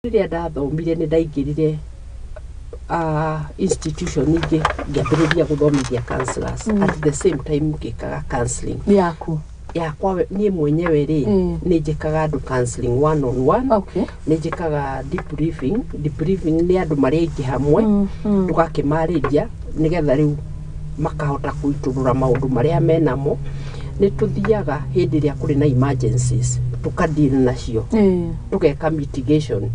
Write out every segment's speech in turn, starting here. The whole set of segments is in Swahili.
Riria ndathomire ni ndaingirire institution ingi ngiambiriria guthomithia counselors at the same time ngikaga counseling yakwa nie mwenyewe ri ni njikaga andu counseling one on one ni njikaga debriefing ni andu mari aingi hamwe tugakimariria nigetha riu makahota kuiturura maundu maria menamo ni tuthiaga hindi ria kuri na emergencies tukadeal nacio tugeka mitigation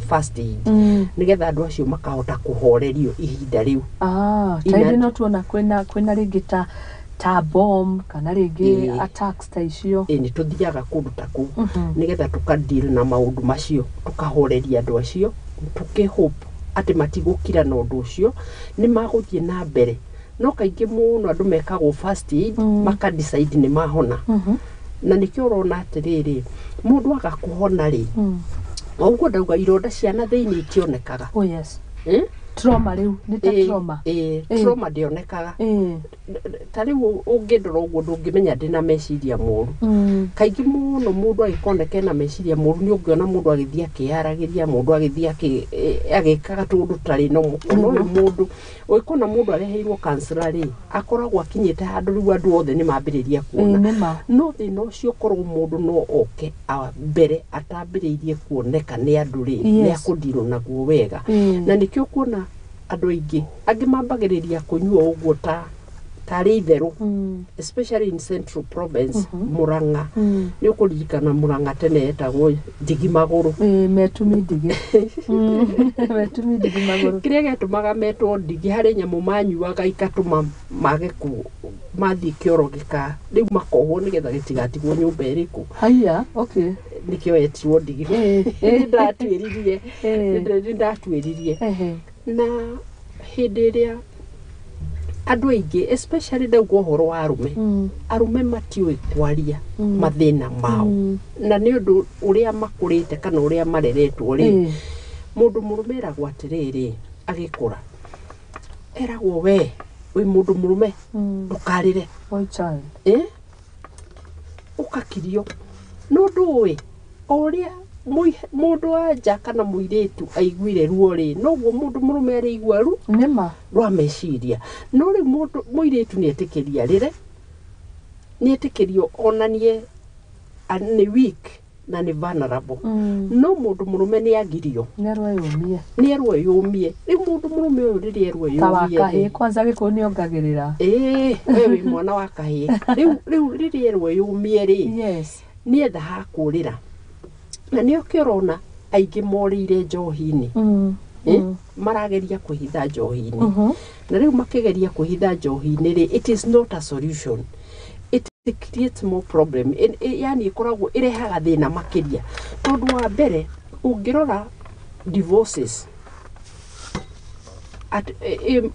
first aid nigetha andu acio makahota kuhorerio ihinda riu taidi no tuona kwina ringi ta bomb kana ringi attacks ta icio ni tuthiaga kundu ta ku nigetha tukadeal na maundu macio tukahoreria andu acio tukihope ati matigukira na undu ucio ni maguthie na mbere no kaingi muno andu mekagwo first aid makadecide ni mahona na nikio urona atiriri mundu agakuhona ri oguo ndauga ironda ciana thiini itionekaga yes trauma riu ni ta trauma trauma ndionekaga ta riu ungindora uguo ndungimenya ndina meciria moru kaingi muno mundu agikoneka na meciria moru ni ungiona mundu agithia kiaragiria mundu agithia agikaga tundu tari no mukono mundu oikona mundu areheirwo counselor ri akoragwo akinyite handu riu andu othe ni mambiriria kuona no thina ucio korwo mundu no oke mbere atambiriirie kuoneka ni andu ri ni akudiro naguo wega na nikio kuona andu aingi mambagiriria kunyua uguo tari itheru especially in Central Province Muranga ni ukuririkana Muranga tene etagwo ndigi maguru metumi ndigi maguru kiria gatumaga metwo ndigi hari nyamu manyuaga ikatuma mage ku mathi kioro gika riu makohwo nigetha gitigatigwo nyumba iriku haya okay nikio etirwo ndigi ndatwiririe na hindi ria andu aingi especially ndauga uhoro wa arume matiui kwaria mathina mao na ni undu uria makurite kana uria mareretwo ri mundu murume eragwo atiriri agikura eragwo we mundu murume ndukarire ukakirio no nduwi uria mundu anja kana muiretu aiguire ruo ri noguo mundu murume araigua ru nema rwa meciria no ri mundu muiretu ni etikiria rire ni etikirio onanie ni weak na ni vulnerable no mundu murume ni agirio ni erwo yumie ri mundu murume uyu riri erwo yumie tawakahi kwanza giko ni ongagirira wewe mwana wa kahi riu riri erwo yumie ri yes ni etha hakurira na nio kirona aingi morire njohini marageria kuhitha njohini na riu makigeria kuhitha njohini ri it is not a solution, it creates more problem. Yani ikoragwo irehaga thina makiria tondu wa mbere ungirora divorces at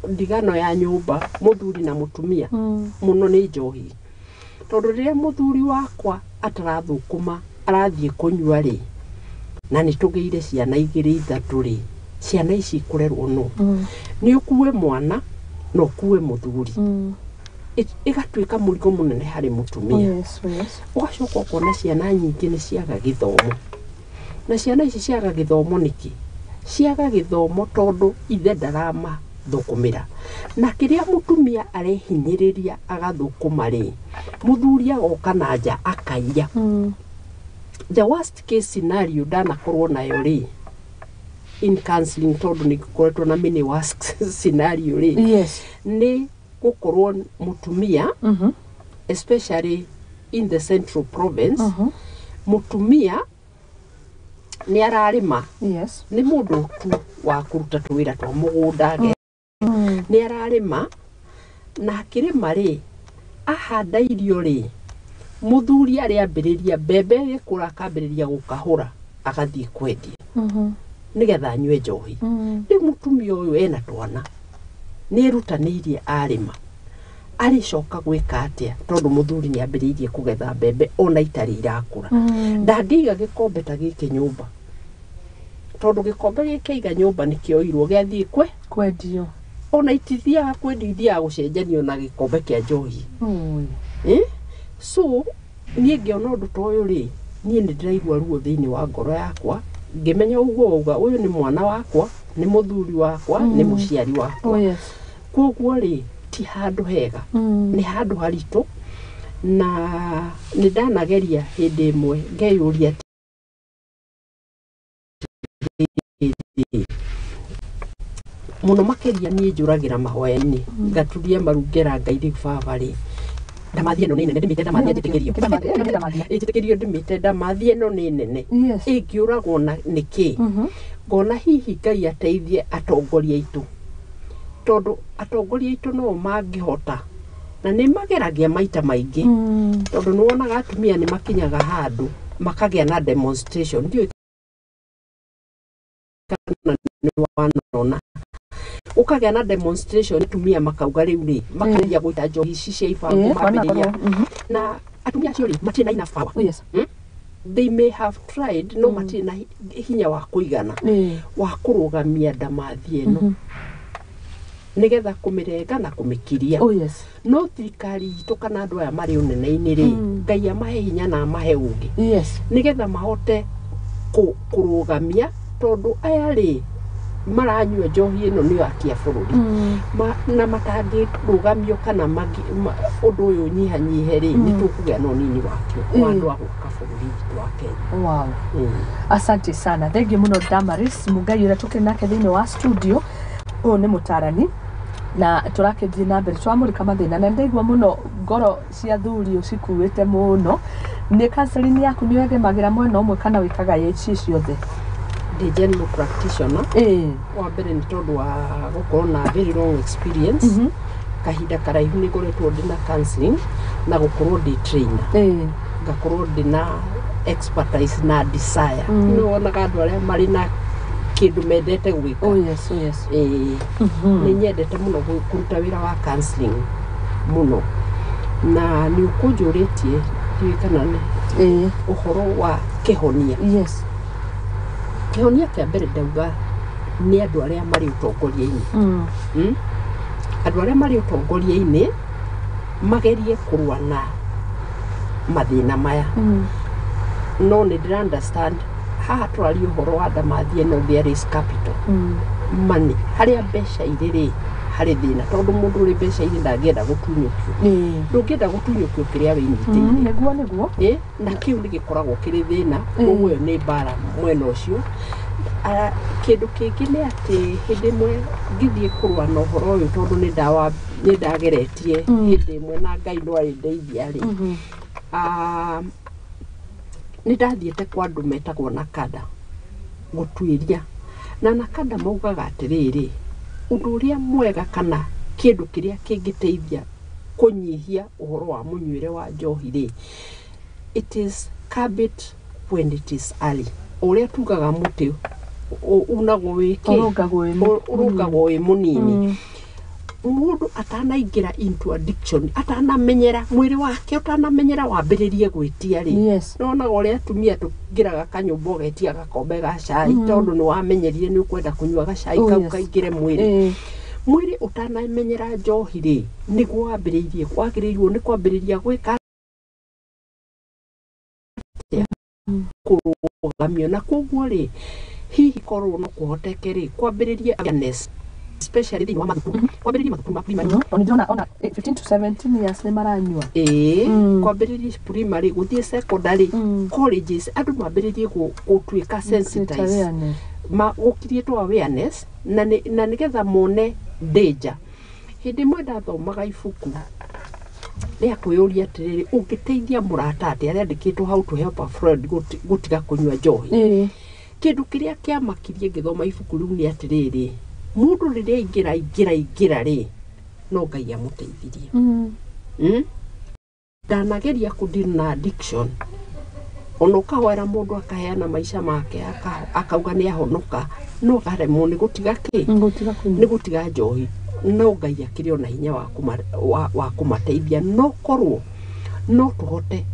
ndigano ya nyumba muthuri na mutumia muno ni njohi tondu riria muthuri wakwa atarathukuma arathie kunyua ri na nitugeire ciana igiri ithatu ri ciana ici kurerwo no ni ukuwe mwana no kuwe muthuri igatuika murigo munene hari mutumia ugacoka ukona ciana nyingi ni ciaga githomo na ciana ici ciaga githomo niki ciaga githomo tondu ithe ndarama thukumira na kiria mutumia arehinyiriria agathukuma ri muthuri agoka na nja akaiya the worst case scenario ndanakorwo nayo ri in counseling tondu ni kukoretwo na mini worst scenario ri ni gukorwo mutumia especially in the Central Province mutumia ni ararima ni mundu tu wa kuruta tuwira twa mugunda ni ararima na akirima ri ahanda irio ri muthuri ari ambiriria bebe gikura akambiriria gukahura agathie kwendia nigetha anywe njohi ni mutumia uyu ena twana ni rutanirie arima aricoka gwika atia tondu muthuri ni ambiririe kugetha bebe ona itari irakura ndangiga gikombe ta giki nyumba tondu gikombe gikiiga nyumba nikioirwo giathie kwendio ona itithia kwendithia gucenjanio na gikombe kia njohi so nie ngiona undu toyo ri nie ni ndiraigua ruo thiini wa ngoro yakwa ngimenya uguo uga uyu ni mwana wakwa ni muthuri wakwa ni muciari wakwa koguo ri ti handu hega ni handu haritu na ni ndanageria hindi imwe ngeyuria muno makeria nie njuragira mahoya-ini ngaturia marungera Ngai baba ri ndamathie no ni nene ndimite ndamathie njitikirio ndimite ndamathie ino ni nene ingiuragwo na niki ngona hihi Ngai ateithie atongoria itu tondu atongoria itu no mangihota na ni mageragia maita maingi tondu ni wonaga atumia ni makinyaga handu makagia na demonstration ndio kana ni wanona ukagia na demonstration atumia makauga riu ri makaria guita njohi ici cia ibango mabiria na atumia acio ri matina ina power they may have tried no matina hinya wa kuigana wa kurugamia ndamathie no nigetha kumirenga na kumikiria no thirikari itu kana andu aya mari unene-ini ri Ngai amahe hinya na amahe ungi nigetha mahote kurugamia tondu aya ri maranyua njohi ino ni akia bururi na matangi rugamio kana undu uyu nyihanyihe ri ni tukugia no nini wakio andu aguka bururi wa Kenya. Wow. Asante sana. Thank you muno Damaris Mugai ura tuke nake thini wa studio. O ni mutarani na turakethi na mbere twamurika mathina na ndaigua muno ngoro cia thuri ucikuite muno ni counseling yaku ni wegemagira mwena umwe kana wikaga yechi ciothe? The general practitioner wa mbere ni tondu wa gukorwo na very long experience kahinda karaihu ni ngoretwo ndina counseling na gukorwo ndi trainer ngakorwo ndina expertise na desire no wonaga andu aria mari na kindu mendete gwika ni nyendete muno kuruta wira wa counseling muno na ni ukunjuritie kana ni uhoro wa kihonia kihonia kia mbere ndauga ni andu aria mari utongoria-ini andu aria mari utongoria-ini magerie kurua na mathina maya no ni ndira understand haha turari uhoro wa ndamathie no there is capital money haria mbeca iriri hari thina tondu mundu uri mbeca iri ndangienda gutunyukio ndungienda gutunyukio kiria winyitire neguo na kiu ni gikoragwo kiri thina koguo ni bara mwena ucio kindu kingi ni ati hindi imwe ngithie kurua na uhoro uyu tondu ni ndageretie hindi imwe na Ngai no ari ndeithia ri ni ndathiete kwa andu metagwo na kada gutwiria na nakada maugaga atiriri undu uria mwega kana kindu kiria kingiteithia kunyihia uhoro wa munyuire wa njohi ri it is habit when it is early uria tugaga muti unagwo wiki urugagwo wi munini mundu atanaingira into addiction atanamenyera mwiri wake utanamenyera wambiririe gwitia ri nona uria atumia tungiraga kanyumba getia gakombe ga cai tondu ni wamenyerire ni ukwenda kunyua ga cai kau kaingire mwiri mwiri utanamenyera njohi ri niguo wambiririe kwagirirwo ni kwambiriria gwika kurugamio na koguo ri hihi korwo no kuhoteke ri kwambiriria awareness especially the mama kwambiriria mathukuru ma primary ona 15 to 17 years ni maranyua kwambiriria primary guthie secondary colleges andu mambiririe gutwika sensitize ma gukirietwo awareness na nigetha mone danger hindi mwe ndathomaga ibuku ria kuyuria atiriri ungiteithia murata ati aria ndikitwo how to help a friend gutiga kunyua njohi kindu kiria kiamakirie ngithoma ibuku riu ni atiriri mundu riria ingira ri no Ngai amuteithirie ndanageria kudeal na addiction ono kahoera mundu akaheana maisha make akauga ni ahonoka no garemwo ni gutiga ni gutiga njohi no Ngai akiri ona hinya wa kumateithia no korwo no tuhote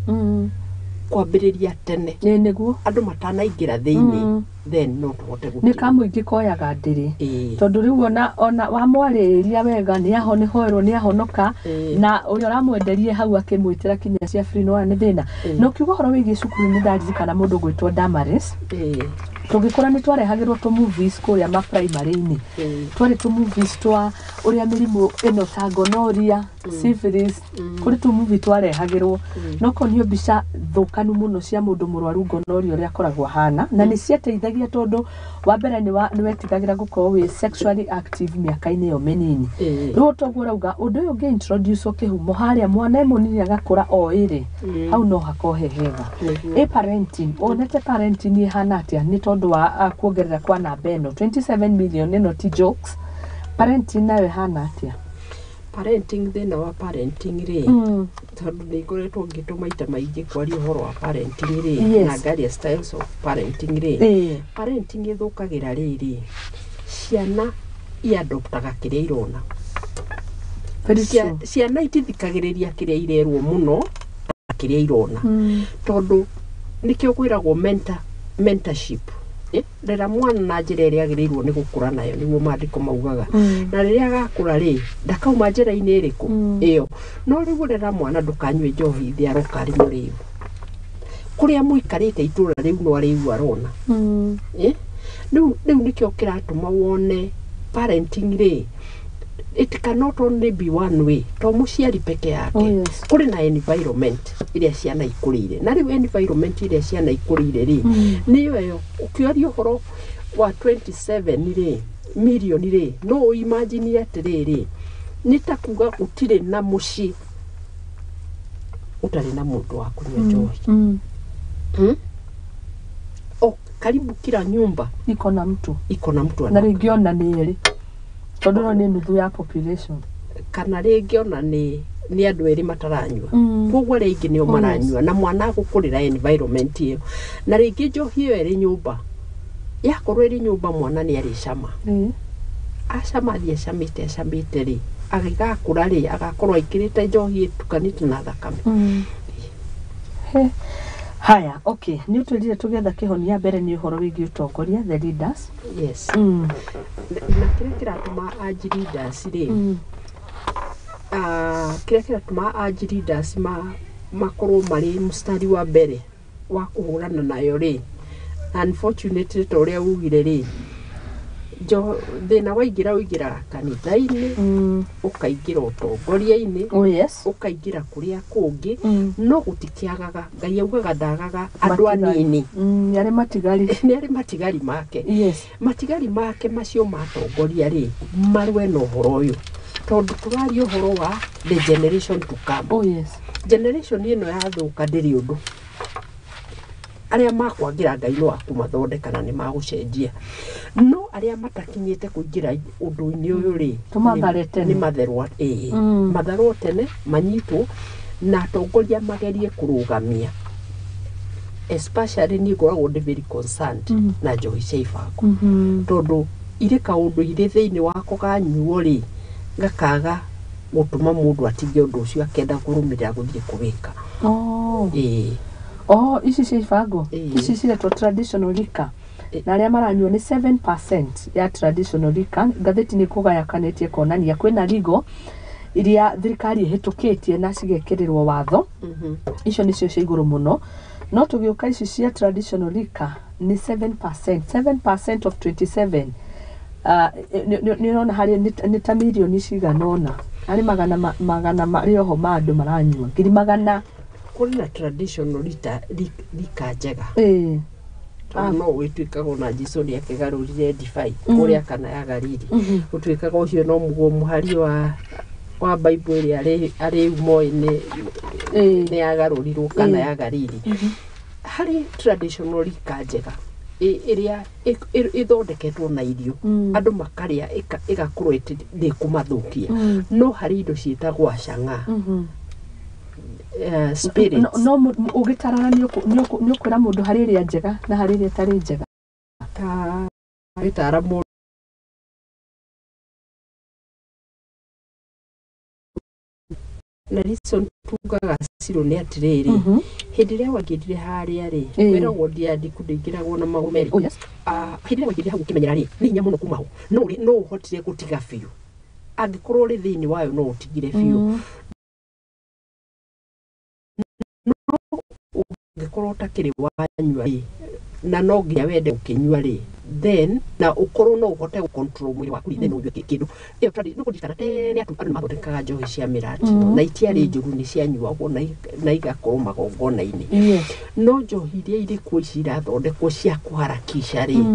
kwambiriria tene niguo andu matanaingira thiini then no tuhote ni kamuingi koyaga ndiri tondu riu ona wamwariria wega ni ahonerwo ni ahonoka na uri uramwenderie hau akimwitira kinya cia free no ni thina no kiugo horo wigi cukuru ni ndaririkana mundu gwitwo Damaris tungikora ni twarehagirwo to movies kuria ma primary ni twari to movies twa uria mirimu eno ta gonorrhea syphilis kuri to movie twarehagirwo no konio bica thukanu muno cia mundu murwaru gonorrhea uria koragwo hana na ni ciateithagia tondu wa mbere ni wetigagira gukorwo wi sexually active miaka-ini yo minini riu toguo rauga undu uyu nge introduce kihumo haria mwana munini agakura o iri hau no hakohe hega parenting onete parenting ni hana atia ni tondu wa kuongerera kwa namba eno 27 million ino ti jokes parenting nawe hana atia parenting thina wa parenting ri tondu ni ngoretwo ngituma ita maingi kwari uhoro wa parenting ri na ngari styles of parenting ri parenting ithukagira riri ciana iadoptaga kiria irona ciana itithikagiriria kiria irerwo muno kiria irona tondu nikio kwiragwo mentorship rera mwana na njira iria agirirwo ni gukura nayo niguo maandiko maugaga na riria agakura ri ndakauma njira-ini iriku iyo no riu rera mwana ndukanywe njohi thia roka ari muriu kuria muikarite itura riu no ariu arona riu nikio kiratuma wone parenting ri it cannot only be one way to muciari peke yake kuri na environment iria ciana ikurire na riu environment iria ciana ikurire ri niyo yo ukioria horo wa 27 ri million ri no imagine atiriri nitakuga utire na muci utari na mundu wa kunywa njohi karibu kila nyumba iko na mtu na ringi ona ni eri tondu no ni nuthu ya population kana ringi ona ni andu eri mataranywa koguo ringi nio maranywa na mwana agukurira environment iyo na ringi njohi iyo eri nyumba yakorwo eri nyumba mwana ni ari cama acama thie acamite ri agigakura ri agakorwo ikirite njohi itukanite na thakame haya okay ni utulire tugetha kihonia mbere ni uhoro wigi utongoria the leaders yes na kiratuma aji leaders ri kiratuma aji leaders makorwo mari mustari wa mbere wa kuhurana nayo ri unfortunately toria ugire ri thina wigira kanitha-ini ukaingira utongoria-ini ukaingira kuria kungi no gutikiagaga ngai augaga ndagaga andu anini ni ari matigari make matigari make macio matongoria ri marwe no horo uyu tondu turari uhoro wa the generation to come generation ino yathuka ndiri undu aria makwangira ngai no akumathondeka na ni magucenjia no aria matakinyite kuingira undu-ini uyu ri ni matherwa matherwa tene manyitwo na atongoria magerie kurugamia especially ni ngoragwo ndi very concerned na njohi cia ibango tondu iri kaundu iri thiini wako kanyuo ri gakaga gutuma mundu atige undu ucio akenda kurumirira guthie kuwika ici cia ibango ici ciretwo traditional liquor na aria maranyua ni 7% ya traditional liquor ngatheti ni kugayakanetie konania kwina ligo iria thirikari ihitukitie na cigekirirwo watho icio nicio cia iguru muno no tugiuka ici cia traditional liquor ni 7% of 27 ni rona hari ni ta milioni ciganona ari magana marioho mandu maranyua ngiri magana kuna traditional lika njega no wituikaga na jisoni akigarurire divai kuria kana ya gariri utuikaga ucio no mugo muhari wa bible iri ari umoine ni agarurirwo kana ya gariri hari traditional lika njega iria ithondeketwo na irio andu makaria igakorwo iti kumathukia no hari indo ciitagwo acanga spirit no ugitarana ni ukwira mundu hari ria njega na hari ria tari njega gitara mundu na reason tugaga ciro ni atiriri hindi ria wangirire haria ri wera wondia ndikundingiragwo na magumeri hindi ria wangirire hagu kimenyera ri ni nya muno kumaho no uhotire gutiga fiu angikorwo ri thiini wayo no utigire fiu ngikorwo takiri wanyua na no nginya wende ukinyua ri then na ukorwo no uhote control mwili waku then unywe kindu iyo tradi no kudikana tene andu mathondekaga njohi cia mirati na itiari njuru ni cianyuagwo na igakorwo magongona-ini no njohi iria iri kuo ici irathondekwo cia kuharakisha ri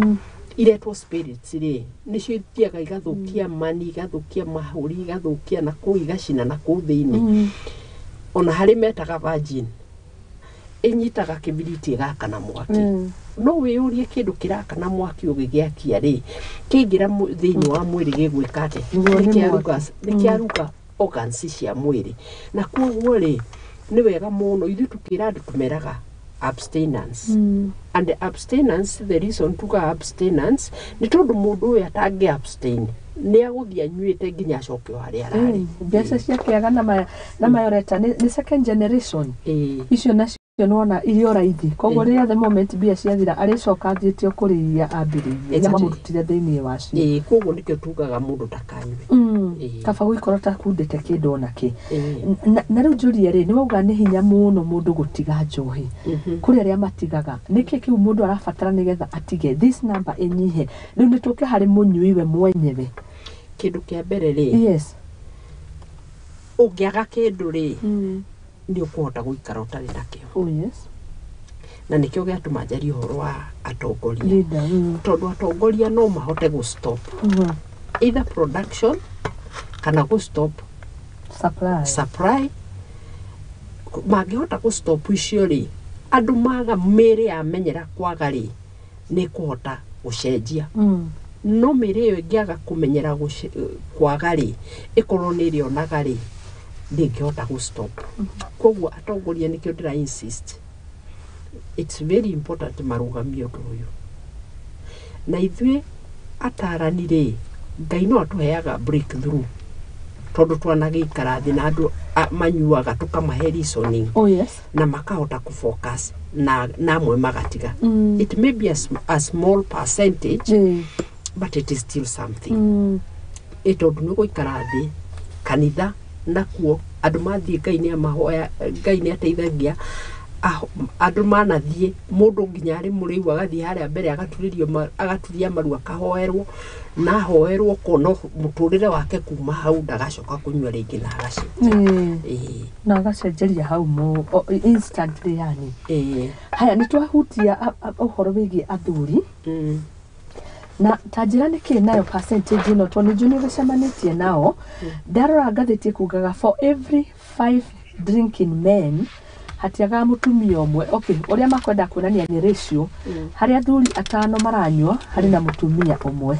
iretwo spirits ri nicio ithiaga igathukia mani igathukia mahuri igathukia na kuu igacina na kuu thiini ona hari metaga virgin inyitaga kibiriti igakana mwaki no wiyurie kindu kirakana mwaki ugigiakia ri kingira thiini wa mwiri gigwika ate nikiaruga organs cia mwiri na koguo ri ni wega muno ithu tukira andu tumeraga abstinence and the abstinence the reason tuga abstinence ni tondu mundu uyu atangi abstain ni aguthia anyuite nginya acoke haria arari mbeca ciakiaga na mayoreta ni second generation icio nacio nona irio raithi koguo ria the moment bia ciathira aricoka thietio kuriria ambiririe na mamutire thiini wacio koguo nikio tugaga mundu takanywe kaba guikorwo takundite kindu ona ki na riu njurie ri ni wauga ni hinya muno mundu gutiga njohi kuri aria matigaga niki kiu mundu arabatara nigetha atige this number inyihe riu nituke hari munyui we mwenyewe kindu kia mbere ri ungiaga kindu ri ni ukuhota guikara utari nakio na nikio giatuma njari uhoro wa atongoria tondu atongoria no mahote gu stop either production kana gu stop supply magihota gu stop icio ri andu maga miri amenyera kwaga ri ni kuhota gucenjia no miri yo ngiaga kumenyera kwaga ri ikorwo ni rionaga ri ndingihota gu stop koguo atongoria nikio ndira insist it's very important marugamio undu uyu na ithuĩ atarani ri Ngai no atuheaga breakthrough tondu twanagikara thi na andu manyuaga tukamahe reasoning na makahota kufocus na amwe magatiga it may be a small percentage but it is still something tondu ni guikara thi kanitha nakuo andu mathie Ngai ni amahoya Ngai ni ateithagia andu manathie mundu nginya ari muriu agathie haria mbere agaturia maru akahoerwo na hoerwo kono muturire wake kuma hau ndagacoka kunywa ringi na agacenjia na agacenjeria hau mo instantly yani haya ni twahutia uhoro wigi athuri na tajira niki nayo percentage ino to niju ni gacemanitie nao ndarora ngathiti kugaga for every 5 drinking men hatiaga mutumia umwe uria makwenda kuonania ni ratio hari athuri 5 maranywa hari na mutumia umwe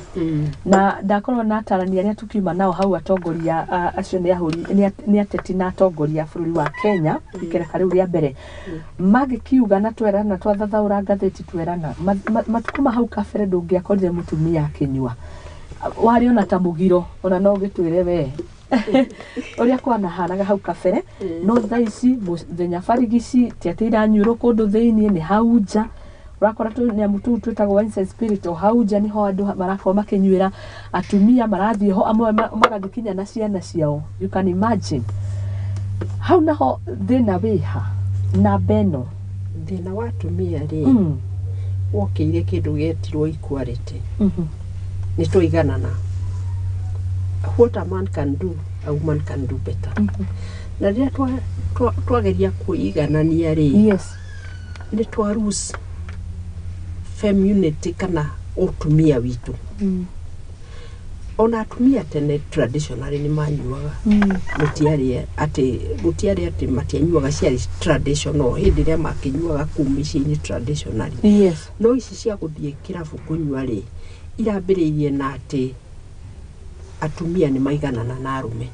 na ndakorwo na atarani aria tukiuma nao hau atongoria acio ni ahuri ni ateti na atongoria bururi wa Kenya ikereka riu ria mbere magikiuga na twerana twathathaura ngathiti twerana matukuma hau kabere ndungiakorire mutumia akinywa wari ona ta mugiro ona no gitwire we oria kwana hanaga hau kabere no thaici muthenya barigici tiatira nyuro kundu thiini ni hauja urakora tu ni amutu twetagwo wine spirit o hauja ni ho andu barakorwo makinyuira atumia marathie ho amwe magathikinya na ciana ciao you can imagine how naho thina wiha na beno thina wa atumia ri wokiire kindu getirwo equality ni tuiganana what a man can do a woman can do better na ria twageria kuiganania ri ni twa lose feminity kana utumia witu ona atumia tene traditionally ni manyuaga gutiari ati matianyuaga ciari traditional hindi ria makinyuaga kumiciini traditionally no ici cia guthie kirabu kunyua ri irambiriirie na ati atumia ni maiganana na arume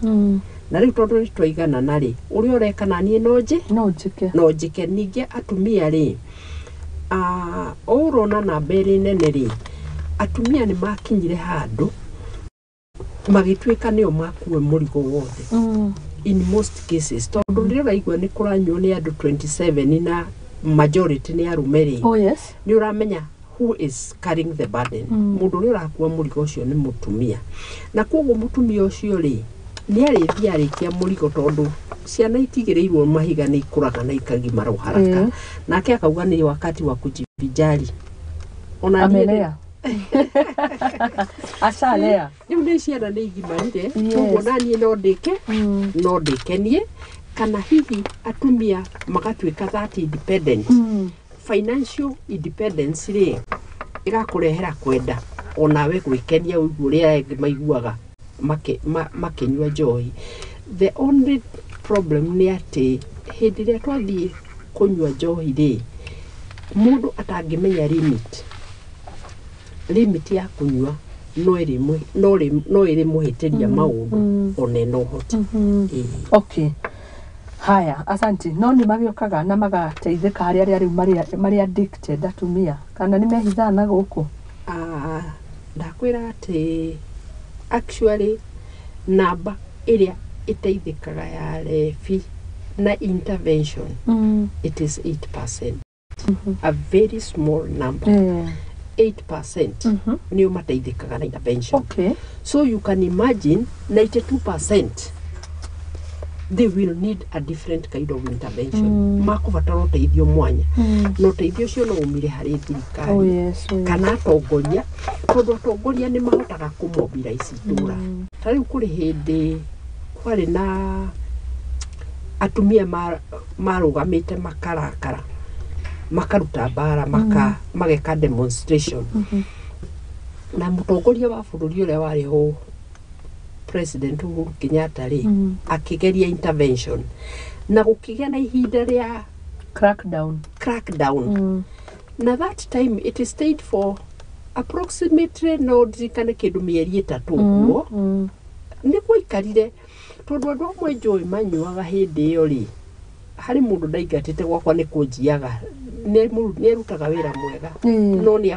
na riu tondu ni twaigana ri uria urekana nie no njike ninge atumia ri urona na mbere nene ri atumia ni makinyire handu magitwika nio makue murigo wothe in most cases tondu ri uraigua ni kuranywo ni andu 27 na majority ni arume ri ni uramenya who is carrying the burden mundu ri urakua murigo ucio ni mutumia na koguo mutumia ucio ri ni arithia arikia murigo tondu ciana itigireirwo mahiga ni ikuraga na ikagimara haraka nake akauga ni wakati wa kujibijali ona amelea acalea riu ni ciana ni igimarire koguo nanie no ndikenie kana hihi atumia magatuika that independent financial independence ri igakurehera kwenda onawe gwikenia uria engi maiguaga makinyua njohi. The only problem ni ati hindi ria twathie kunyua njohi ri mundu atangimenya limit ya kunyua no iri muhitiria maundu one no hoti. Okay, haya, asanti. No ni magiokaga na magateithika hari riu mari addicted atumia kana ni mehithana guku? Ndakwira ati actually namba iria iteithikaga ya refi na intervention it is 8%. A very small number. 8% ni mateithikaga na intervention. Okay. So you can imagine 92% they will need a different kind of intervention. Makubatara uteithio mwanya. No uteithio cio no umire hari thirikari. Kana atongoria, tondu atongoria ni mahotaga kumobilize itura. Tariu kuri hindi kwari na atumia marugamite makarakara makaruta bara mageka demonstration na mutongoria wa bururi uria wari ho President Uhuru Kenyatta ri akigeria intervention na gukigia na ihinda ria crackdown na that time it stayed for approximately no dirikane kindu mieri 3 guo ni guikarire tondu andu amwe njui manyuaga hindi iyo ri hari mundu ndaigatite gwakwa ni kunjiaga ni rutaga wira mwega no ni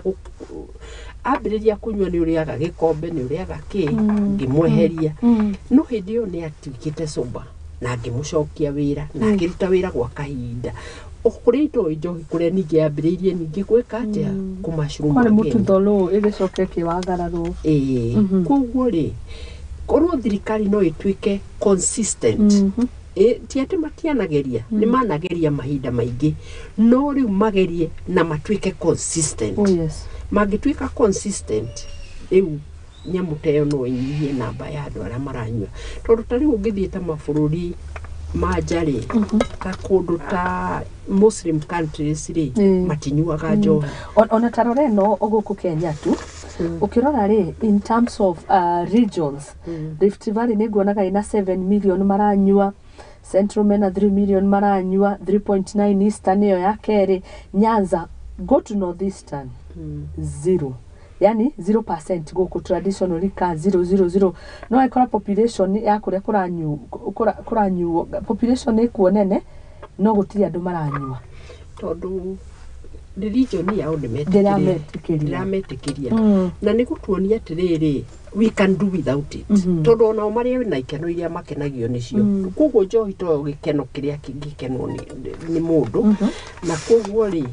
ambiriria kunyua ni uriaga gikombe ni uriaga ki ngimweheria no hindi iyo ni atikite soba na ngimucokia wira na ngiruta wira gwa kahinda okurito njohi kuria ningi ambiririe ningi gweka atia kumashuruma kwani mutu tholo igicoke kiwagararu koguo ri korwo thirikari no ituike consistent ti ati matianageria ni manageria mahinda maingi no riu magerie na matuike consistent. Magituika consistent riu nyamuteo no inyihie namba ya andu aria maranyua tondu tari ungithiite mabururi majari ta kundu ta Muslim countries ri matinyuaga njohi ona taroreno oguku Kenya tu ukirora ri in terms of regions Rift Valley ni guonaga ina 7 million maranyua, Central mena 3 million maranyua, 3.9 Eastern iyo ya keri, Nyanza go to Northeastern 0, yani 0% guku traditionally ka 000 no ikora population ya kuria kuranyu population ikuo nene no gutiri andu maranyua tondu religion ya ndirametekiria na ni gutuonia atiriri we can do without it tondu ona mari na ikeno iria makenagio nicio koguo njohi to gikeno kiria kingikenwo ni mundu na koguo ri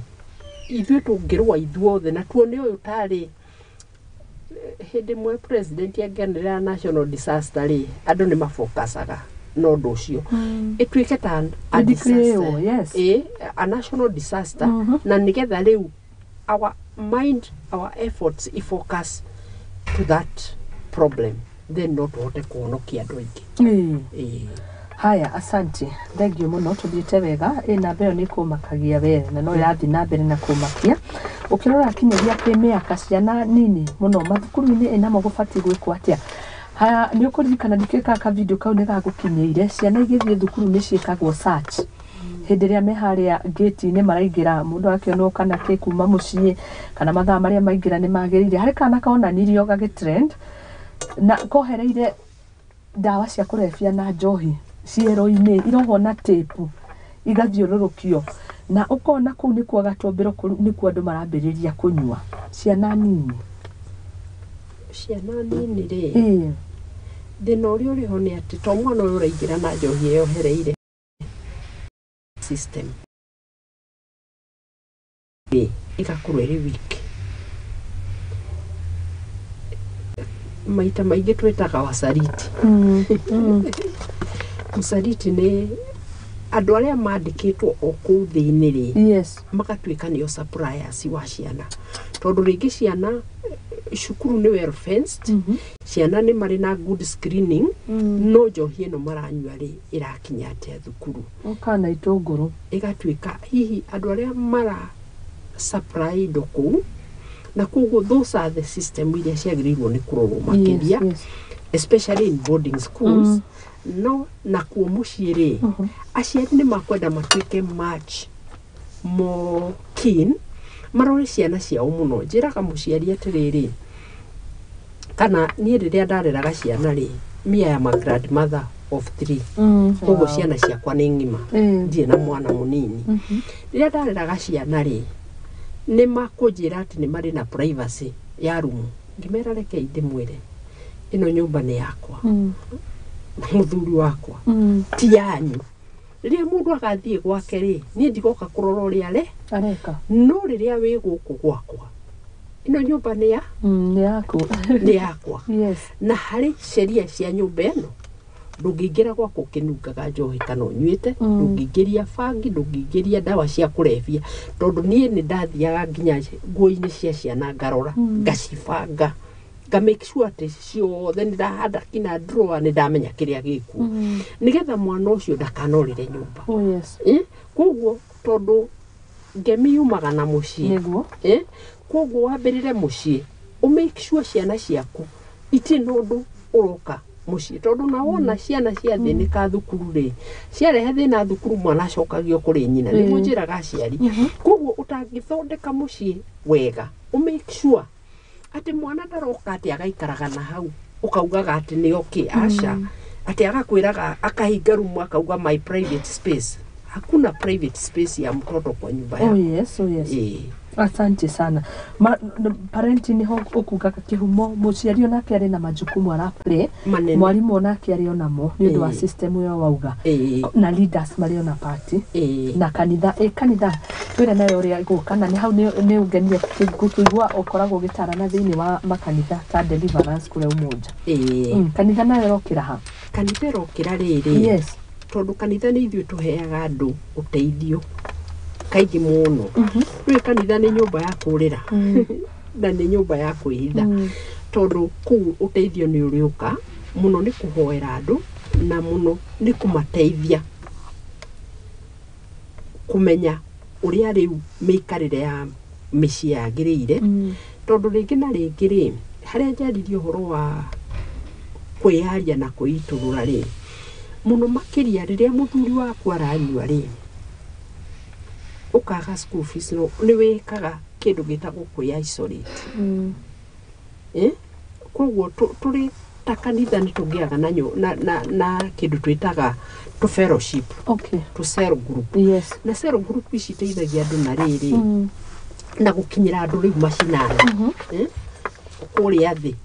ithuĩ tungirwa ithuothe na tuone uyu tari hindi mwe president agenera national disaster ri andu ni mafocusaga no nducio ituike ta a disaster a national disaster na nigetha riu our mind our efforts focus to that problem then not hote kuonokia andu aingi. Haya, asante. Thengio muno tubiite wega ina beyo ni kumakagia we na no yathi na mbere na kumakia ukirora kinyeria kimiaka ciana nini muno mathukuru-ini inamo gubati gwikwo atia. Haya ni ukuririkana ndikeka ka video kau ni gagukinyeire ciana igithie thukuru ni ciikagwo search hindi ria me haria gate ni maraingira mundu akionwo kana ke kuma mucii kana mathaa maria maingira ni magirire hari kana kaona nirio gagitrend na kohereire dawa cia kurefia na njohi ciero-ini iroho na tape igathiururukio na ukona kuu ni kwa gatombero ni kwa andu marambiriria kunyua ciana nini ri thina uria uriho ni ati to mwana uyu uraingira na njohi iyo hereire system igakorwo iri weak maita maingi twetaga wacariti mucariti ni andu aria mandikitwo o kuu thiini ri magatuika nio suppliers wa ciana tondu ringi ciana cukuru ni well fenced ciana ni mari na good screening no njohi ino maranyua ri irakinya atia thukuru kana itunguru igatuika hihi andu aria mara supply indo kuu na kuguo those are the system iria ciagiriirwo ni kurorwo makiria especially in boarding schools no na kuo mucii ri aciari ni makwenda matuike much more keen marore ciana ciao muno njiraga muciari atiriri kana nie riria ndareraga ciana ri mia am a grandmother of 3 koguo ciana ciakwa ni ngima ndie na mwana munini riria ndareraga ciana ri ni makunjira ati ni mari na privacy ya rumu ngimera reke ndimwire ino nyumba ni yakwa muthuri wakwa ti yanyu riria mundu agathie gwake ri nie ndigoka kurora uria areka no riria wi guku gwakwa ino nyumba ni ya ni yaku ni yakwa yes na hari sheria cia nyumba ino ndungingira gwako kinungaga njohi kana unyuite ndungingiria bangi ndungingiria dawa cia kurevia tondu nie ni ndathiaga nginya nguo-ini cia ciana ngarora ngacibanga nga make sure ati ciothe ni ndahanda kina drawer ni ndamenya kiria gikuo nigetha mwana ucio ndakanorire nyumba yes koguo tondu ngemi yumaga na mucii niguo koguo wambirire mucii make sure ciana ciaku iti nondu uroka mucii tondu na wona ciana cia thinika thukuru ri ciarehe thina thukuru mwana acokagio kuri nyina niguo njiraga aciari koguo utangithondeka mucii wega make sure ati mwana ndaroka ati agaikaraga na hau ukaugaga ati ni okay asha ati agakwiraga akahinga rumu akauga my private space hakuna private space ya mtoto kwa nyumba yako yes asante sana parenti ni ho ukuga kihumo muciari onake ari na majukumu ara play mwalimu onake ari onamo ni undu wa system yo wauga na leaders mari ona party na kanitha twira nayo uri gukana ni hau ni ungenie kuigwa ukoragwo gitarana thiini wa makanitha ta deliverance kule umoja kanitha nayo rokira ha kanitha rokira riri yes tondu kanitha ni ithuĩ tuheaga andu uteithio kaingi muno rĩu kanitha ni nyumba ya kurira na ni nyumba ya kwĩhitha tondu kuu uteithio ni uriuka muno ni kuhoera andu na muno ni kumateithia kumenya uria riu mikarire ya micii yagiriire tondu ringi na ringi ri haria njaririe uhoro wa kwiaria na kuiturura ri muno makiria riria muthuri waku aranyua ri ukaga school fees no ni wikaga kindu gitagwo kwi isolate koguo turi ta kanitha ni tungiaga na kindu twitaga to fellowship to cell group yes na cell group ici teithagia andu na riri na gukinyira andu riu macinana kuria thi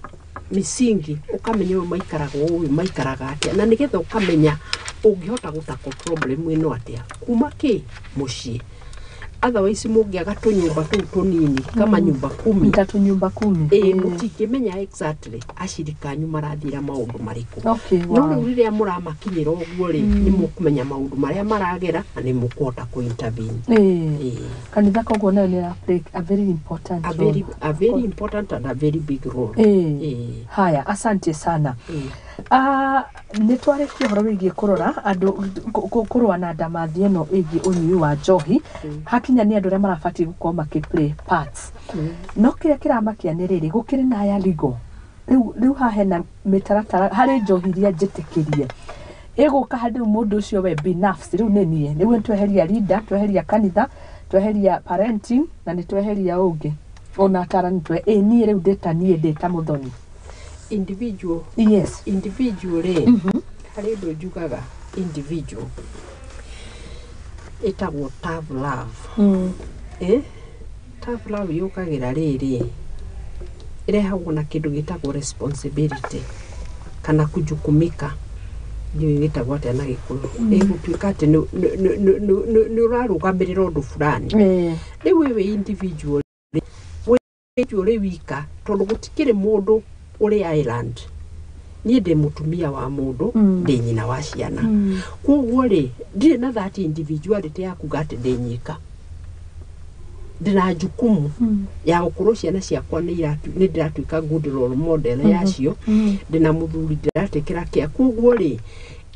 misingi ukamenya maikaraga uyu maikaraga atia na nigetha ukamenya ungihota gutako problem ino atia kuma ki mucii otherwise mungiaga tunyumba tunini kama nyumba 10 tatu nyumba 10 mutingimenya exactly acirikanyu marathira maundu mariku no riu riria muramakinyira uguo ri ni mukumenya maundu maria maragera na ni mukuhota ku intervene kanitha koguo nayo ni play a very important and a very big role haya asante sana ni twarikia horo wigie kurora andu kurwa na ndamathi ino igi unyui wa njohi hakinya ni andu aria marabati gukorwo makiplay parts no kiria kiramakia ni riri gukiri na ya ligo riu hahena mitaratara hari njohi iria njitikirie iguka handi mundu ucio we binafsi riu ni nie niwe tweheria leader tweheria kanitha tweheria parenting na ni tweheria ungi ona tarani nie riu ndeta Muthoni individual yes individually hari ndo njugaga individual etagwo tough love tough love yukagira riri irehagwo na kindu gitagwo responsibility kana kujukumika ndio gitagwo atia na gikuyu gutuika ati ni urarugamirira undu fulani riu we individual wika tondu gutikire mundu uri island nie ndi mutumia wa mundu ndi nyina wa ciana koguo ri ndire na that individuality yaku gati ndi nyika ndina jukumu ya gukorwo ciana ciakwa nä ndäratuä good role model yacio ndina muthuri ndiratekera kia koguo ri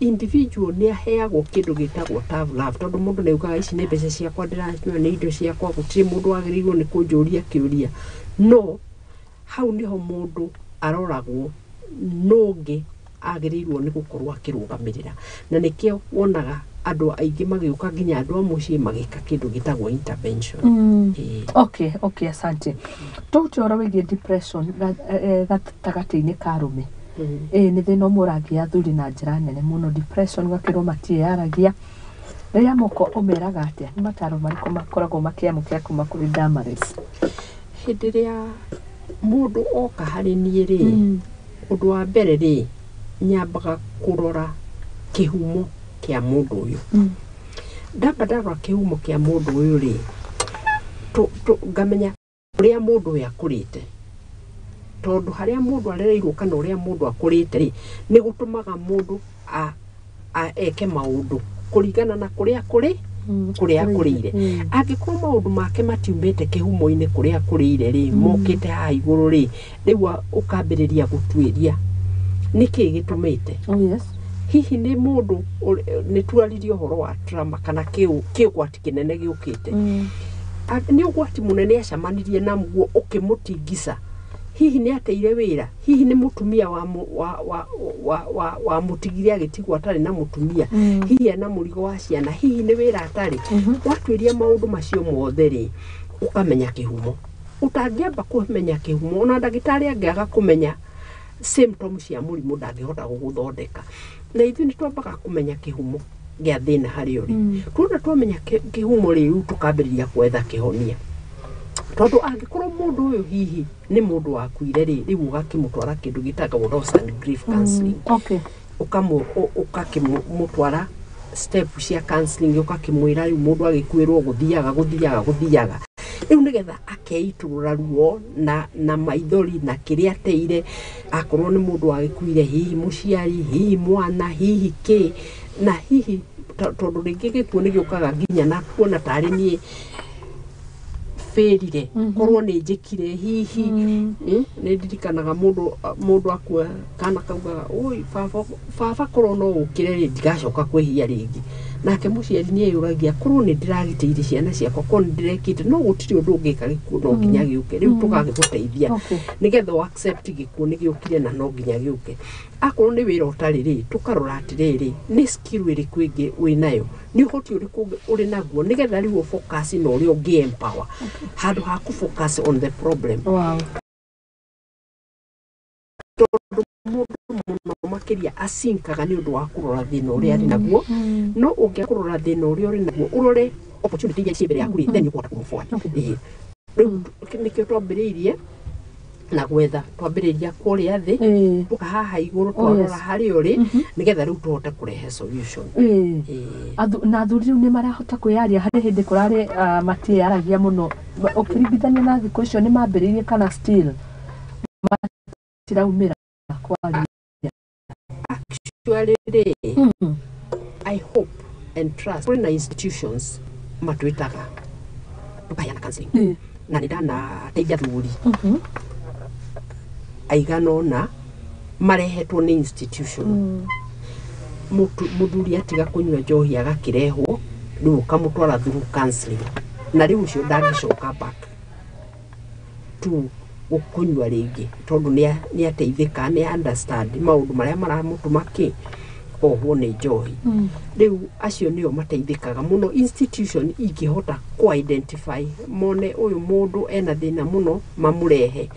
individual nä aheagwo kindu gitagwo tough love tondu mundu nä ugaga ici nä mbeca ciakwa ndäranyua nä indo ciakwa gutiri mundu agĩrĩirwo nĩ kũnjũria kĩũria no hau niho mundu aroragwo nũngĩ agĩrĩirwo nĩ gũkorwo akĩrũgamĩrĩra na nĩkĩo wonaga andũ aingĩ magĩũka nginya andũ a mũciĩ magĩka kĩndũ gĩtagwo intervention. Okay, asante. Tũtũra wĩgiĩ depression gatagatĩ-inĩ ka arũme. Nĩ thĩna ũmwe ũrangĩa athuri na njĩra nene mũno. Depression gakĩrwo matiĩyaragia. Rĩrĩa moko ũmeraga atĩa nĩ mataro marĩkũ makoragwo makĩamũkĩra kuma kũrĩ Damaris? Hĩndĩ ĩrĩa mũndũ oka harĩ niĩ rĩ ũndũ wa mbere rĩ nyambaga kũrora kĩhumo kia mundu uyu ndamba kihumo kia mundu uyu ri ngamenya uria mundu uyu akurite tondu haria mundu arereirwo kana uria mundu akurite ri ni gutumaga mundu eke maundu kuringana na kuria akurire angikorwo maundu make matiumite kihumo-ini kuria akurire ri mokite ha iguru ri riu ukambiriria gutuiria niki gitumite hihi nĩ mũndũ nĩ tuaririe ũhoro wa trauma kana kĩũgwati kĩnene gĩũkĩte nĩ ũgwati mũnene acamanirie naguo ũkĩmũtingisa hihi nĩ ateire wĩra hihi nĩ mũtumia wa mũtigire agĩtigwo atarĩ na mũtumia hihi ena mũrigo wa ciana hihi nĩ wĩra atarĩ watuĩria maũndũ macio mothe rĩ ũkamenya kĩhumo ũtangĩamba kũmenya kĩhumo ona ndagĩtarĩ angĩaga kũmenya symptoms cia mũrimũ ndangĩhota gũgũthondeka na ithuĩ nĩ twambaga kũmenya kĩhumo gĩa thĩna harĩa ũrĩ tuona twamenya kĩhumo rĩu tũkambĩrĩria gwetha kĩhonia tondu angĩkorwo mũndũ ũyũ hihi nĩ mũndũ wakuire rĩ rĩu ũgakĩmũtwara kĩndũ gĩtagwo loss and grief counseling ũkamũtwara step cia counseling ũkakĩmwĩra rĩu mũndũ agĩkuĩrwo gũthiaga rĩu nĩgetha akeitũrũra ruo na maithori na kĩrĩa ateire akorwo nĩ mũndũ wagĩkuire hihi mũciari hihi mwana hihi kĩ na hihi tondũ rĩngĩ gĩkuũ nĩ gĩũkaga nginya na kuona tarĩ niĩ fĩrire korwo nĩ njĩkire hihi nĩ ndirikanaga mũndũ akua kana kaugaga oi baba korwo no ũkĩre rĩ ndigacoka kwĩhia rĩngĩ nake mũciari nĩ eyũragia korwo nĩ ndĩragitĩire ciana ciakwa korwo nĩ ndĩrekĩte no gũtirĩ ũndũ ũngĩka gĩkuũ no nginya gĩũke rĩu tũgagĩgũteithia nĩgetha ũ accept gĩkuũ nĩ gĩũkire na no nginya gĩũke akorwo nĩ wĩra ũtarĩ rĩ tũkarora atĩrĩrĩ nĩ skill ĩrĩkũ ĩngĩ wĩnayo nĩ ũhoti ũrĩkũ ũrĩ naguo nĩgetha rĩu focus na ũrĩa ũngĩ empower handũ ha ku focus on the problem. Mũndũ makĩria acinkaga nĩ ũndũ wa kũrora thĩna ũrĩa arĩ naguo no ũngĩkũrora thĩna ũrĩa ũrĩ naguo ũrore opportunity iria ciĩ mbere yaku rĩ then ũkũhota kũmũbuata rĩu nĩkĩo twambĩrĩirie na gwetha twambĩrĩria kũrĩa thĩ tũka haha igũrũ twarora harĩa ũrĩ nĩgetha rĩu tũhote kũrehe solution. Na athuri rĩu nĩ marahota kwĩyaria harĩ hĩndĩ kũrarĩ matiĩyaragia mũno ũkĩringithania na thikũ icio nĩ mambĩrĩirie kana still matiraumĩra kwaria? Actually I hope and trust when institutions matwĩtaga tũkaheana counseling na nĩ ndanateithia athuri aigana ũna marehetwo nĩ institution mũthuri atiga kũnyua njohi agakĩrehwo rĩu ũkamũtwara through counseling na rĩu ũcio ndangĩcoka back to gũkũnyua rĩngĩ tondũ nĩ ateithĩka nĩ understand maũndũ marĩa maramũtũma ohwo nĩ njohi rĩu acio nĩo mateithĩkaga mũno institution ingĩhota ku-identify mone ũyũ mũndũ ena thĩna mũno mamũrehe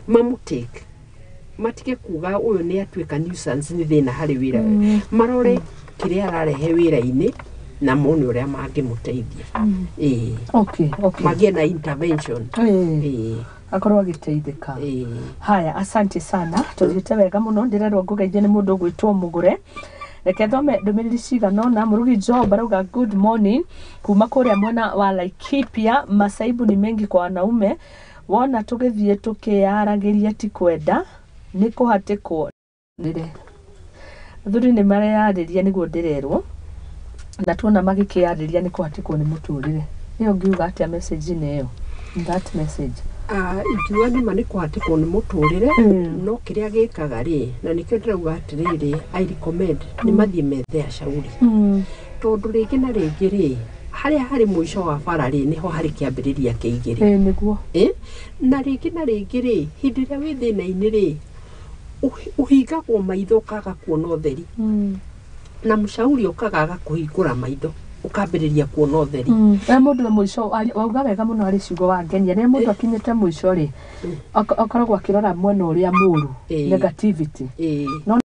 mamũtake matige kuga ũyũ nĩ atuĩka nuisance nĩ thĩna harĩ wĩra marore kĩrĩa ararehe wĩra-inĩ na mone ũrĩa mangĩmũteithia magĩe na intervention akorwo agĩteithĩka. Haya, asante sana tũthiĩte wega mũno ndĩrerwo ngũgeithie nĩ mũndũ ũgwĩtwo Mũgũre reke thome ndũmĩrĩri cigana ũna. Mũrugi Job arauga good morning kuma kũrĩa mwena wa Laikipia. Masaibu ni mengi kwa wanaume wona tũgĩthiĩ tũkĩyaragĩria ti kwenda nĩ kũhatĩkwo nĩre athuri nĩ mareyarĩria nĩguo ndĩrerwo na tuona magĩkĩyarĩria nĩ kũhatĩkwo nĩ mũtũrĩre. Nĩyo ngiuga atĩa message nĩ ĩyo? that message? Ingiuga nĩ ma nĩ kũhatĩkwo nĩ mũtũrĩre no kĩrĩa gĩkaga rĩ na nĩkĩo ndĩrauga atĩrĩrĩ I recommend nĩ mathiĩ methe acauri tondũ rĩngĩ na rĩngĩ rĩ harĩa harĩ mũico wa bara rĩ nĩho harĩ kĩambĩrĩria kĩa igĩrĩ nĩguo na rĩngĩ rĩ hĩndĩ ĩrĩa wĩ thĩna-inĩ rĩ ũhingagwo maitho ũkaga kuona ũtheri na mũcauri ũkaga agakũhingũra maitho ukambĩrĩria kuona ũtheri mũndũ na mũico wauga wega mũno harĩ ciugo wangenia rĩrĩa mũndũ akinyĩte mũico rĩ akoragwo akĩrora mwena ũrĩa mũũru negativity no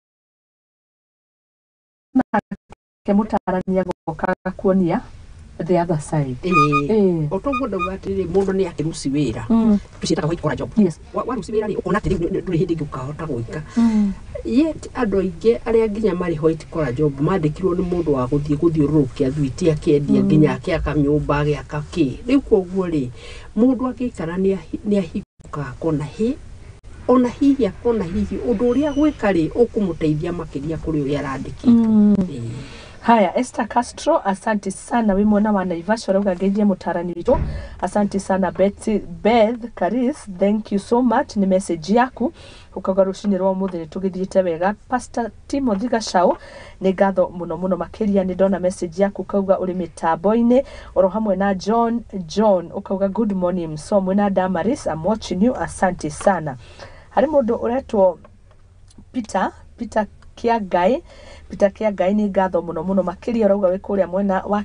mũtarania gũkaga kuonia the other side otoguo ndauga atĩrĩrĩ mũndũ nĩ akĩruci wĩra tũciĩtaga white collar job waruci wĩra rĩ ũkona atĩrĩ ndũrĩ hĩndĩ ĩngĩ ũkahota gwĩka yet andũ aingĩ arĩa nginya marĩ white collar job mandĩkirwo nĩ mũndũ wa gũthiĩ gũthiũrũrũkia thwiti akĩendia nginya akĩaka nyũmba agĩaka kĩ rĩu koguo rĩ mũndũ agĩikara nĩ ahingũkaga kona ona hihi akona hihi ũndũ ũrĩa gwĩka rĩ ũkũmũteithia makĩria kũrĩ ũrĩa arandĩkĩtwo Haya, Esther Castro, asante sana. Wĩ mwana wa Naivasha urauga ngeithie mũtarani witũ. Asante sana Beth Karis, thank you so much. Ni message yaku. Ukauga rũcinĩ rwa ũmũthĩ nĩ tũgĩthiĩte wega. Pastor Timothy Gacau, nĩ ngatho mũno makĩria nĩ ndona message yaku ukauga ũrĩ mĩtambo-inĩ. Oro hamwe na John ukauga good morning Msomwe na Damaris, I'm watching you. Asante sana. Harĩ mũndũ ũretwo Peter Kiagai nĩ ngatho mũno makĩria urauga wĩ kũrĩa mwena wa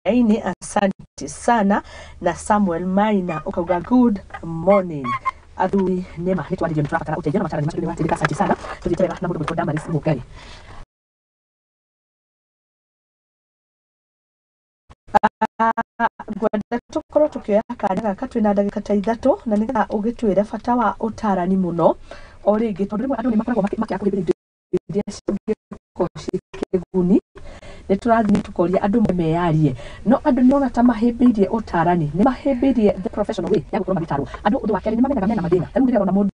Kĩrĩainĩ. Asante sana. Na Samuel Maina ukauga good morning. Athuri nĩma nĩ twarĩrio nĩ tũrabatara ũteithio na matarani macio nĩ watĩrĩka. Asante sana. Tũthiĩte wega na mũndũ gwĩtwo Damaris Mũngai. Gwenda tũkorwo tũkĩoya kanya gaka twĩna ndagĩka ta 3 na nĩgetha ũgĩtwĩre bata wa ũtarani mũno o rĩngĩ tondũ rĩmwe andũ nĩ makoragwo makĩaga kũhĩmbĩria indo iria cingĩkorwo cikĩguni nĩ tũrathiĩ tũkoria andũ meyarie no andũ nĩona ta mahĩmbĩirie ũtarani nĩ mahĩmbĩirie the professional way ya gũkorwo magĩtarwo andũ ũndũ wa kerĩ nĩ mamenyaga mena mathĩna rĩu rĩrĩa ona mũndũ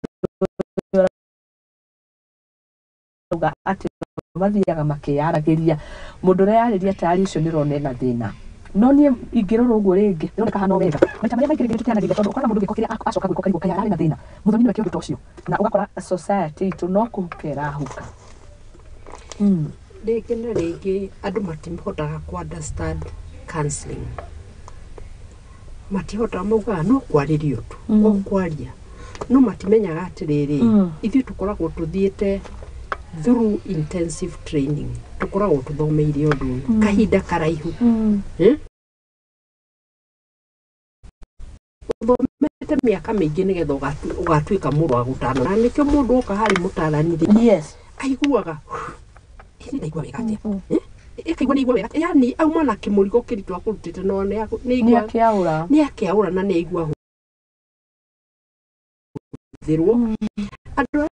auga atĩ mathiaga makĩyaragĩria mũndũ ũrĩa yarĩria tayari ũcio nĩ rona ena thĩna no niĩ ingĩrora ũguo rĩngĩ nĩroneka hana wega maita marĩa maingĩ rĩngĩ tũteanagĩria tondũ ũkona mũndũ gĩko kĩrĩa acoka gwĩko karigũka yararĩ na thĩna Muthoni nĩwe kĩũndũ ta ũcio na ũgakora society itũ no kũhuka ĩrahuka rĩngĩ na rĩngĩ andũ matihotaga ku understand counseling matihotaga maugaga no kwarĩrio tu o kwaria no matimenyaga atĩrĩrĩ ithuĩ tũkoragwo tũthiĩte through intensive training tukoragwo tuthomeire ũndũ kahinda karaihu uthomete mĩaka mĩingĩ nĩgetha ũgatuĩka mũndũ wa gũtarana na nĩkĩo mũndũ oka harĩ mũtarani aiguaga ndaigua wega atĩa ikaigua nĩigua wega yani auma na kĩmũrigo kĩritũ akũrutĩte no nĩ akĩaũra na nĩ aigua hũthĩrwo andũ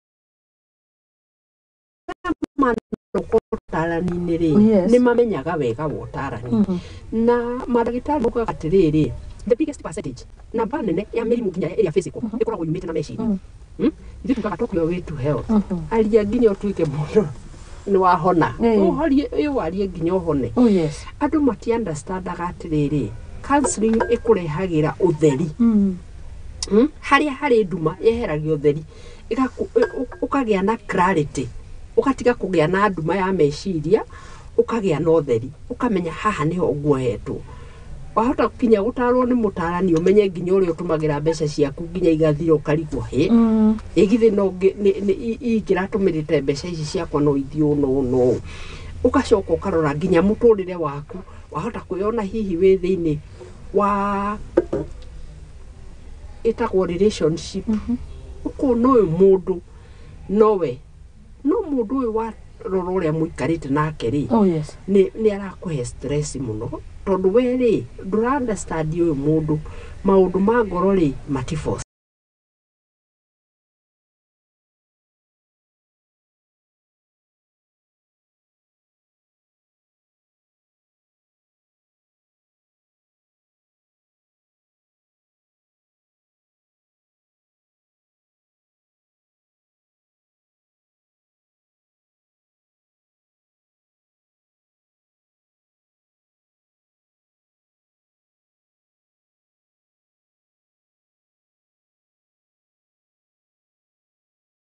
ũtarani-inĩ rĩ nĩ mamenyaga wega wa ũtarani na mandagĩtarĩ mokaga atĩrĩrĩ the biggest percentage namba nene ya mĩrimũ nginya ĩrĩa physical ĩkoragwo yumĩte na meciria ithuĩ tugaga talk your way to health aria nginya ũtuĩke mũndũ nĩ wahona warie nginya ũhone andũ mati understandaga atĩrĩrĩ counseling ĩkũrehagĩra ũtheri harĩa harĩ nduma yeheragio ũtheri ũkagĩa na clarity ukatiga kugĩa na nduma ya meciria ukagĩa na ũtheri ukamenya haha niho nguohetwo wahota gũkinya gũtarwo nĩ mũtarani umenye nginya ũrĩa ũtũmagĩra mbeca ciaku nginya igathira ũkarigwo ĩgithĩ no ingĩratũmĩrĩte mbeca ici ciakwa no ithiĩ no ugacoka ũkarora nginya mũtũrĩre waku wahota kwĩona hihi wĩ thĩinĩ wa ĩtagwo relationship ũkona ũyũ mũndũ nowe no mũndũ ũyũ wa rora ũrĩa mũikarĩte nake rĩ nĩ arakũhe stress mũno tondũ we rĩ ndũra understand ũyũ mũndũ maũndũ ma ngoro rĩ matiforce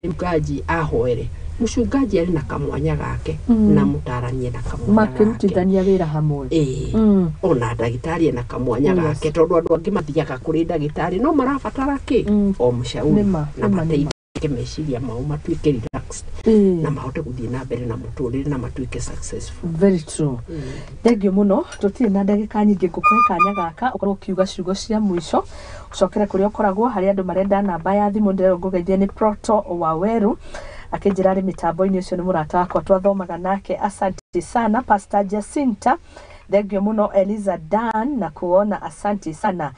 mchungaji ahoere mchungaji ari na kamwanya gake na mutaranie na kamwanya makirutithania wira hamwe ona ndagitari na kamwanya gake tondu andu angi mathiaga kuri ndagitari no marabatara ki o mushauri na mateithie meciria mao matuike relaxed na mahote guthie na mbere na muturire na matuike successful. Very true. Thengio muno tutire na ndagika nyingi ngukuhe kanya gaka ukorwo kiuga ciugo cia mwisho ucokere kuria ukoragwo hari andu marenda namba ya thimu ndero ngugeithie ni Proto wa Weru akinjira ari mitambo-ini ucio ni murata wakwa twathomaga nake. Asante sana Pastor Jacinta. Thengio muno Eliza Dan na kuona, asante sana.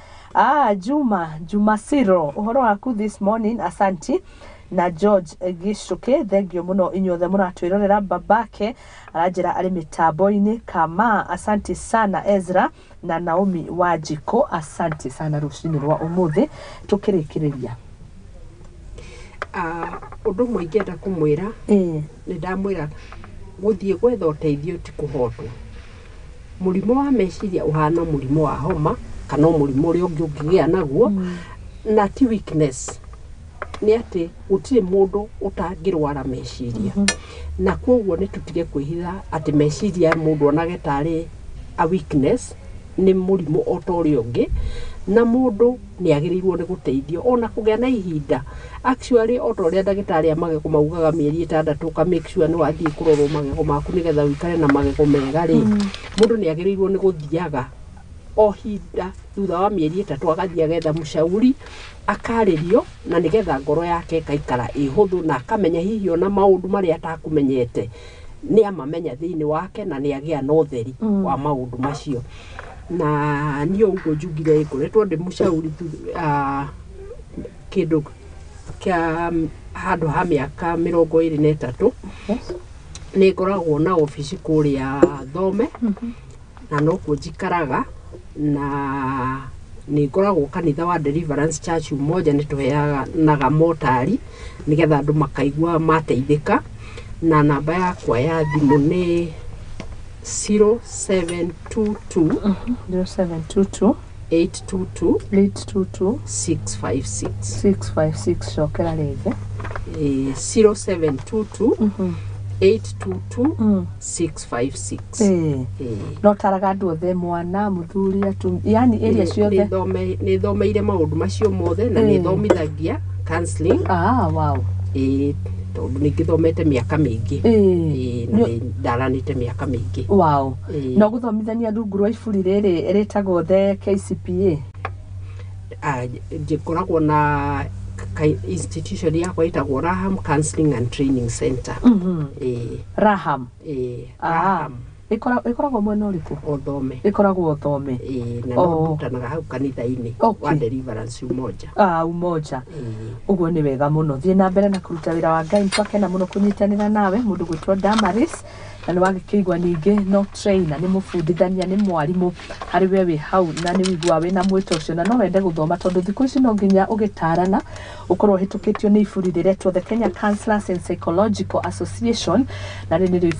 Juma Siro uhoro waku this morning, asante. Na George Gishuke thengio muno inyothe muratwirorera babake arajira ari mitambo-ini kama, asante sana. Ezra na Naomi Wajiko, asante sana rucini rwa umuthi tukirikiriria. Undu mwingenda kumwira ni ndamwira guthie gwetha uteithio ti kuhotwo. Murimo wa meciria uhana murimo wa homa kana murimo uri ungigia naguo na ti weakness. Ni ati gutire mundu utangirwara meciria na koguo ni tutige kwihitha ati meciria mundu onage tari a weakness, ni murimo otori ungi na mundu ni agirirwo ni guteithio ona kugea na ihinda. Actually otoria ndagitari amagego maugaga mieri 6 ka make sure ni wathie kurorwo magego maku nigetha wikare na magego mega ri mundu ni agirirwo ni guthiaga o hinda thutha wa mieri 3 agathia getha mushauri akaririo na nigetha ngoro yake kaikara ihuthu na akamenya hihi ona maundu mari atakumenyete ni amamenya thiini wake na ni agia na utheri wa maundu macio. Na niyo ugo njugire ikoretwo ndi mushauri kindu kia handu ha miaka 23 ni ngoragwo na ofisi kuria Thome na no kuo njikaraga na ni ngoragwo kanitha wa Deliverance Church umoja ni tuheaga naga motari nigetha andu makaigua mateithika na namba yakwa ya thimu ni 0722 822 656 shokera rege 0722 822 656 no taraga andu othe mwana muthuri atu yani area ciothe ni thomeire maundu macio mothe na ni thomithagia counseling. Wow. Tondu ni ngithomete miaka mingi na ndaranite miaka mingi. Wow. No guthomithania rungu rwa iburi riri ritagwo the KCPA. Njikoragwo na institution yakwa itagwo Raham Counseling and Training Center. Raham. Raham. Ikoragwo mwena uriku? Othome. Ikoragwo Othome. Na no ndutanaga hau kanitha-ini wa Deliverance umoja. Umoja. Uguo ni wega muno. Thie na mbere na kuruta wira wa Ngai twakena muno kunyitanira nawe mundu gwitwo Damaris na ni wagikigwa ningi no trainer ni mufundithania ni mwarimu hari we wi hau na ni wigwa we na mwito ucio na no wende guthoma tondu thiku ici no nginya ugitarana ukorwo hitukitio ni iburi riretwo the Kenya Counselors and Psychological Association na ni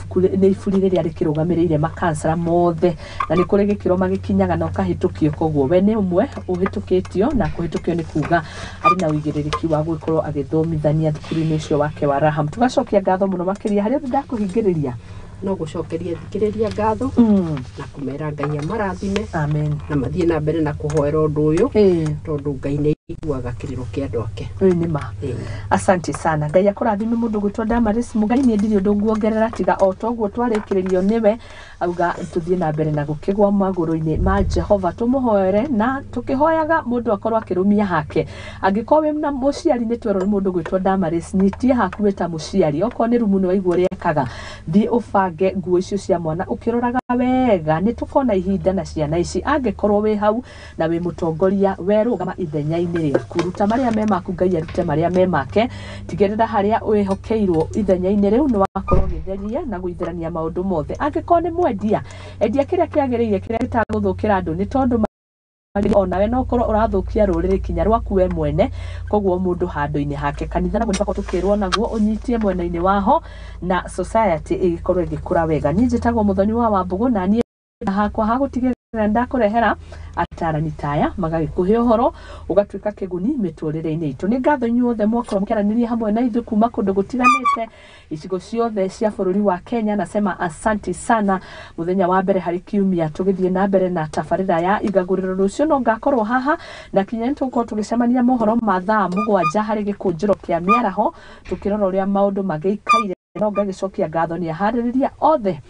iburi riria rikirugamirire makansela mothe na ni kuri gikiro magikinyaga na ukahitukio koguo we ni umwe uhitukitio na kuhitukio ni kuga ari na uigiririki wa gukorwo agithomithania thukuru-ini ucio wake wa Raham. Tugacokia ngatho muno makiria hari ndakuhingiriria no gucokeria thikiriria ngatho na kumera Ngai amarathime. Amen. Na mathie na mbere na kuhoera undu uyu tondu Ngai ni iguaga kiriro kia andu ake. Nima. Asante sana. Ngai akurathime mundu gwitwo Damaris Mugai ni ndiri undu nguongerera tiga o toguo twarikiririo niwe auga tuthie na mbere na gukigwa maguru-ini ma Jehova tumuhoere na tukihoyaga mundu akorwo akirumia hake angiko we na muciari ni twero mundu gwitwo Damaris nyitie haku weta muciari oko ni rumu ni waigwo riekaga thi ufange nguo icio cia mwana ukiroraga wega ni tukona ihinda na ciana ici angikorwo we hau na we mutongoria werugama ithenya-ini riaku ruta maria me maku Ngai arute maria me make tigirira haria wihokeirwo ithenya-ini riu ni wakorwo githeria na guitherania maundu mothe angiko ni mwendia endia kiria kiagiriire kiria gitaguthukira andu ni tondu ona we no korwo urathukia ruriri kinya rwaku we mwene koguo mundu handu-ini hake kanitha naguo nibako tukirwo naguo unyitie mwena-ini waho na society igikorwo igikura wega. Ni njitagwo Muthoni wa Wambugu na nie hakwa hagutigirira ndakurehera atarani taya magagikuhe uhoro ugatuika kiguni miturire-ini itu. Ni ngatho inyuothe mwakora mukiaraniria hamwe na ithu kuma kundu gutiganite icigo ciothe cia bururi wa Kenya. Nasema asanti sana. Muthenya wa mbere hari kiumia tugithie na mbere na tabarira ya igaguriro rucio no ngakorwo haha na kinya nituko tugicemania mohoro mathaa 7 hari gikunjiro kia miaraho tukirora uria maundu magiikaire no ngagicokia ngatho ni haririria othe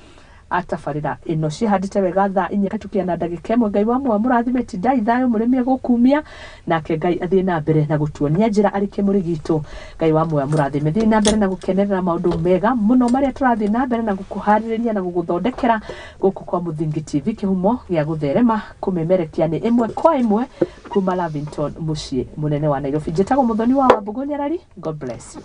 atabarira ino cihandite wega thaa 4 tukia na ndagika 1. Ngai wa mwa murathimeti ndai thayo murimi gukumia nake Ngai athie na mbere na gutuonia njira ari kimurigitu. Ngai wa mwa murathime thie na mbere na gukenerera maundu mega muno maria turathie na mbere na gukuhaririria na guguthondekera guku kwa Muthingi TV kihumo gia gutherema kumemerekia ni imwe kwa imwe kuma Lavington mucii munene wa Nairobi. Njitagwo Muthoni wa Wambugu Nyarari. God bless you.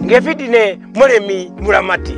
Ngefiti ne muremi muramati